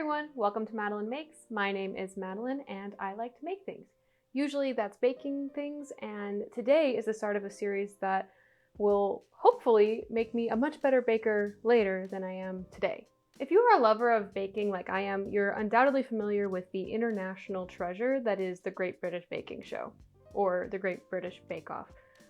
everyone, welcome to Madeline Makes. My name is Madeline and I like to make things. Usually that's baking things, and today is the start of a series that will hopefully make me a much better baker later than I am today. If you are a lover of baking like I am, you're undoubtedly familiar with the international treasure that is the Great British Baking Show, or the Great British Bake Off.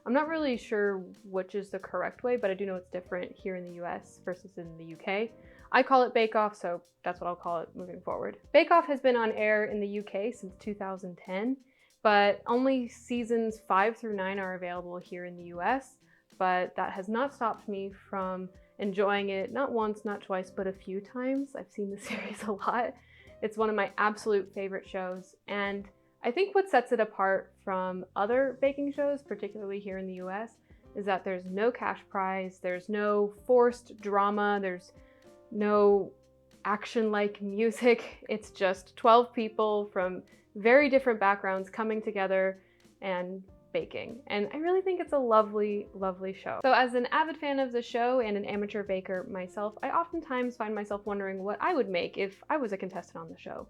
I'm not really sure which is the correct way, but I do know it's different here in the US versus in the UK. I call it Bake Off, so that's what I'll call it moving forward. Bake Off has been on air in the UK since 2010, but only seasons 5 through 9 are available here in the US, but that has not stopped me from enjoying it not once, not twice, but a few times. I've seen the series a lot. It's one of my absolute favorite shows, and I think what sets it apart from other baking shows, particularly here in the US, is that there's no cash prize, there's no forced drama, there's no action-like music. It's just 12 people from very different backgrounds coming together and baking. And I really think it's a lovely, lovely show. So as an avid fan of the show and an amateur baker myself, I oftentimes find myself wondering what I would make if I was a contestant on the show.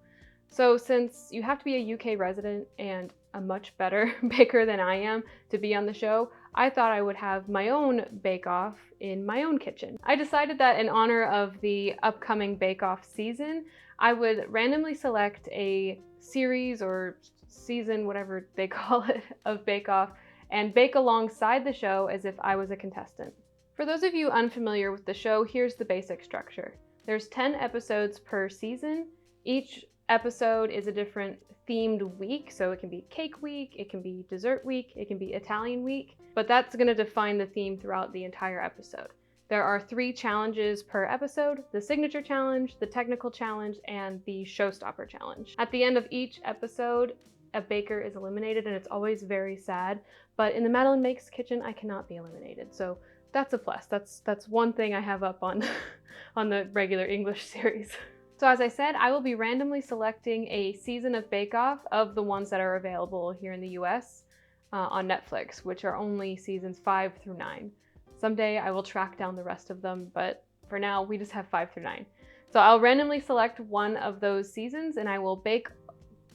So since you have to be a UK resident and a much better baker than I am to be on the show, I thought I would have my own bake-off in my own kitchen. I decided that in honor of the upcoming bake-off season, I would randomly select a series or season, whatever they call it, of bake-off and bake alongside the show as if I was a contestant. For those of you unfamiliar with the show, here's the basic structure. There's 10 episodes per season. Each episode is a different themed week, so it can be cake week, it can be dessert week, it can be Italian week, but that's going to define the theme throughout the entire episode. There are 3 challenges per episode: the signature challenge, the technical challenge, and the showstopper challenge. At the end of each episode, a baker is eliminated, and it's always very sad, but in the Madeline Makes kitchen, I cannot be eliminated, so that's a plus. That's one thing I have up on, on the regular English series. So as I said, I will be randomly selecting a season of Bake Off of the ones that are available here in the US on Netflix, which are only seasons 5 through 9. Someday I will track down the rest of them, but for now we just have 5 through 9. So I'll randomly select one of those seasons and I will bake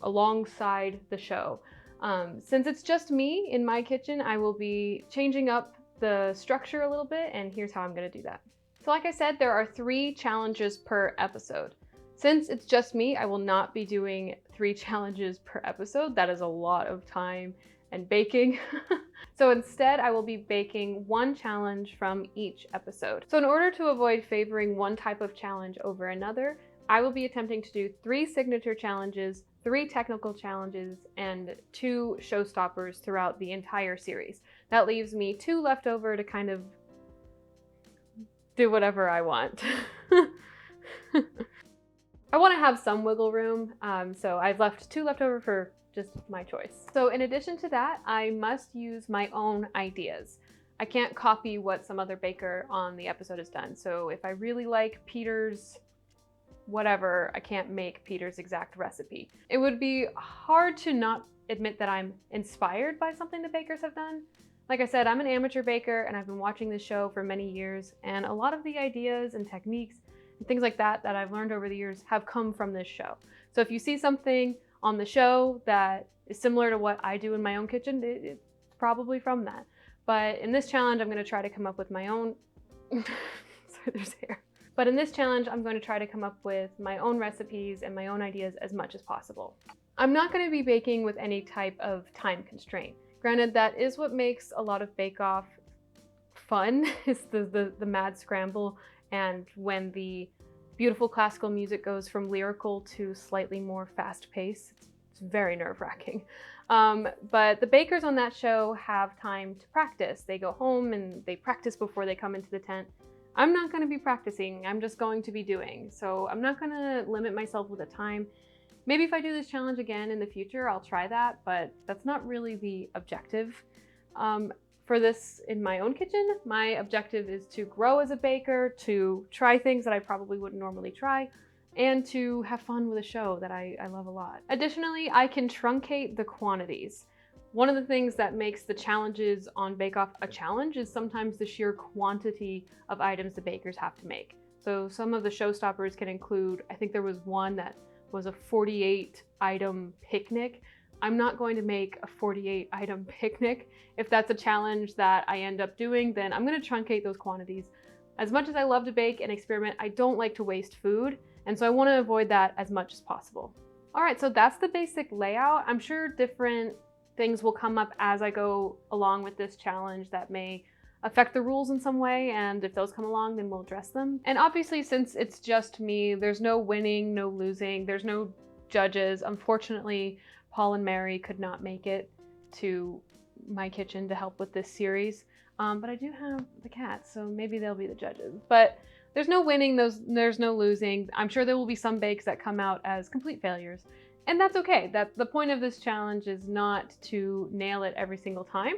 alongside the show. Since it's just me in my kitchen, I will be changing up the structure a little bit, and here's how I'm going to do that. So like I said, there are 3 challenges per episode. Since it's just me, I will not be doing 3 challenges per episode. That is a lot of time and baking. So instead, I will be baking 1 challenge from each episode. So in order to avoid favoring one type of challenge over another, I will be attempting to do 3 signature challenges, 3 technical challenges, and 2 showstoppers throughout the entire series. That leaves me 2 left over to kind of do whatever I want. I want to have some wiggle room, so I've left 2 left over for just my choice. So in addition to that, I must use my own ideas. I can't copy what some other baker on the episode has done. So if I really like Peter's whatever, I can't make Peter's exact recipe. It would be hard to not admit that I'm inspired by something the bakers have done. Like I said, I'm an amateur baker and I've been watching this show for many years, and a lot of the ideas and techniques and things like that that I've learned over the years have come from this show. So if you see something on the show that is similar to what I do in my own kitchen, it's probably from that. But in this challenge, I'm going to try to come up with my own sorry, there's hair. But in this challenge, I'm going to try to come up with my own recipes and my own ideas as much as possible. I'm not going to be baking with any type of time constraint. Granted, that is what makes a lot of Bake Off fun, is the mad scramble, and when the beautiful classical music goes from lyrical to slightly more fast-paced. It's very nerve-wracking. But the bakers on that show have time to practice. They go home and they practice before they come into the tent. I'm not going to be practicing, I'm just going to be doing. So I'm not going to limit myself with a time. Maybe if I do this challenge again in the future, I'll try that, but that's not really the objective. For this in my own kitchen, my objective is to grow as a baker, to try things that I probably wouldn't normally try, and to have fun with a show that I love a lot. Additionally, I can truncate the quantities. One of the things that makes the challenges on Bake Off a challenge is sometimes the sheer quantity of items the bakers have to make. So some of the showstoppers can include, I think there was one that was a 48 item picnic. I'm not going to make a 48 item picnic. If that's a challenge that I end up doing, then I'm gonna truncate those quantities. As much as I love to bake and experiment, I don't like to waste food, and so I wanna avoid that as much as possible. All right, so that's the basic layout. I'm sure different things will come up as I go along with this challenge that may affect the rules in some way, and if those come along, then we'll address them. And obviously, since it's just me, there's no winning, no losing, there's no judges. Unfortunately, Paul and Mary could not make it to my kitchen to help with this series, but I do have the cats, so maybe they'll be the judges. But there's no winning, there's no losing. I'm sure there will be some bakes that come out as complete failures, and that's okay. The point of this challenge is not to nail it every single time.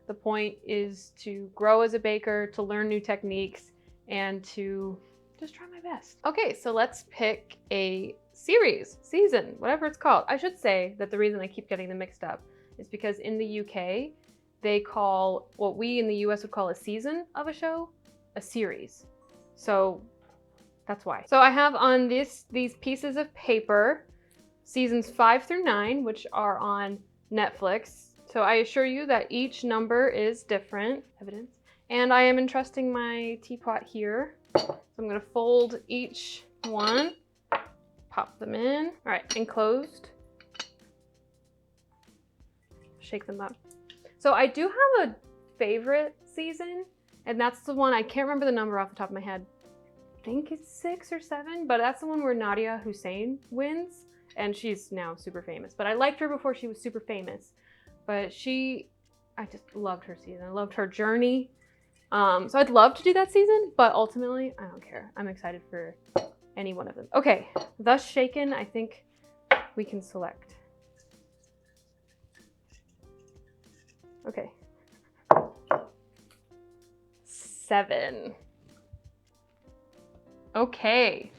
The point is to grow as a baker, to learn new techniques, and to just try my best. Okay, so let's pick a series, season, whatever it's called. I should say that the reason I keep getting them mixed up is because in the UK, they call what we in the US would call a season of a show, a series. So that's why. So I have on these pieces of paper, seasons 5 through 9, which are on Netflix. So I assure you that each number is different, evidence. And I am entrusting my teapot here. So I'm gonna fold each one, pop them in. All right, enclosed. Shake them up. So I do have a favorite season, and that's the one, I can't remember the number off the top of my head. I think it's 6 or 7, but that's the one where Nadia Hussein wins, and she's now super famous. But I liked her before she was super famous. But I just loved her season. I loved her journey. So I'd love to do that season, but ultimately, I don't care. I'm excited for any one of them. Okay, thus shaken, I think we can select. Okay. 7. Okay.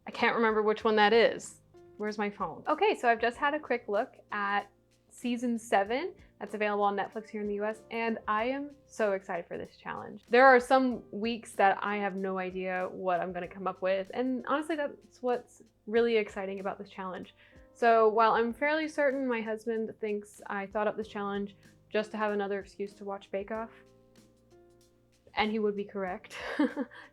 I can't remember which one that is. Where's my phone? Okay, so I've just had a quick look at season 7 that's available on Netflix here in the US, and I am so excited for this challenge. There are some weeks that I have no idea what I'm gonna come up with, and honestly that's what's really exciting about this challenge. So while I'm fairly certain my husband thinks I thought up this challenge just to have another excuse to watch Bake Off, and he would be correct,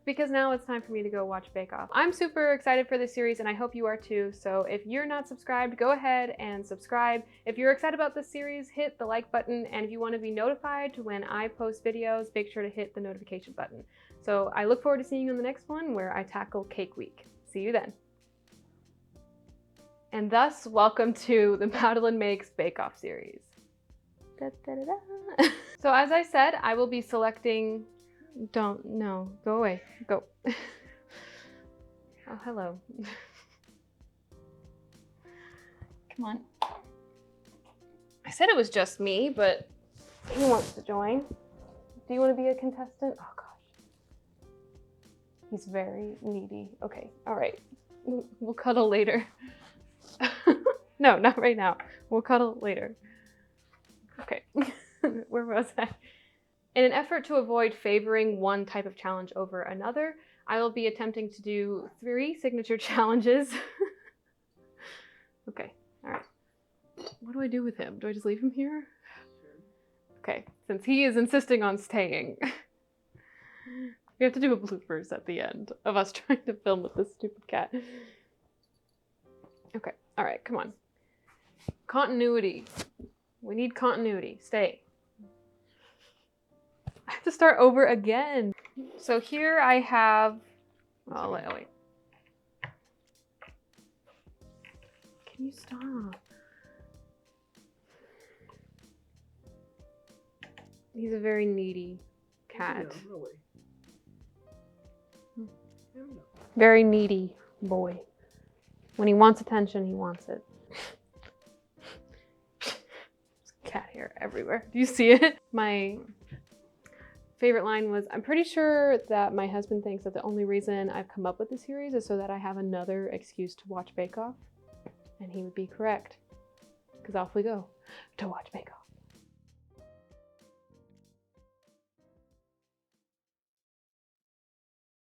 because now it's time for me to go watch Bake Off. I'm super excited for this series, and I hope you are too. So if you're not subscribed, go ahead and subscribe. If you're excited about this series, hit the like button, and if you want to be notified when I post videos, make sure to hit the notification button. So I look forward to seeing you in the next one where I tackle Cake Week. See you then. And thus, welcome to the Madeline Makes Bake Off series. Da, da, da, da. So as I said, I will be selecting. No, go away, go. Oh, hello. Come on. I said it was just me, but he wants to join. Do you want to be a contestant? Oh gosh. He's very needy. Okay, all right. We'll cuddle later. No, not right now. We'll cuddle later. Okay, where was I? In an effort to avoid favoring one type of challenge over another, I will be attempting to do 3 signature challenges. Okay, all right. What do I do with him? Do I just leave him here? Okay, since he is insisting on staying. We have to do a bloopers at the end of us trying to film with this stupid cat. Okay, all right, come on. Continuity. We need continuity. Stay. I have to start over again. So here I have, oh wait. Can you stop? He's a very needy cat. Very needy boy. When he wants attention, he wants it. Cat hair everywhere. Do you see it? My favorite line was, I'm pretty sure that my husband thinks that the only reason I've come up with the series is so that I have another excuse to watch Bake Off. And he would be correct. Because off we go to watch Bake Off.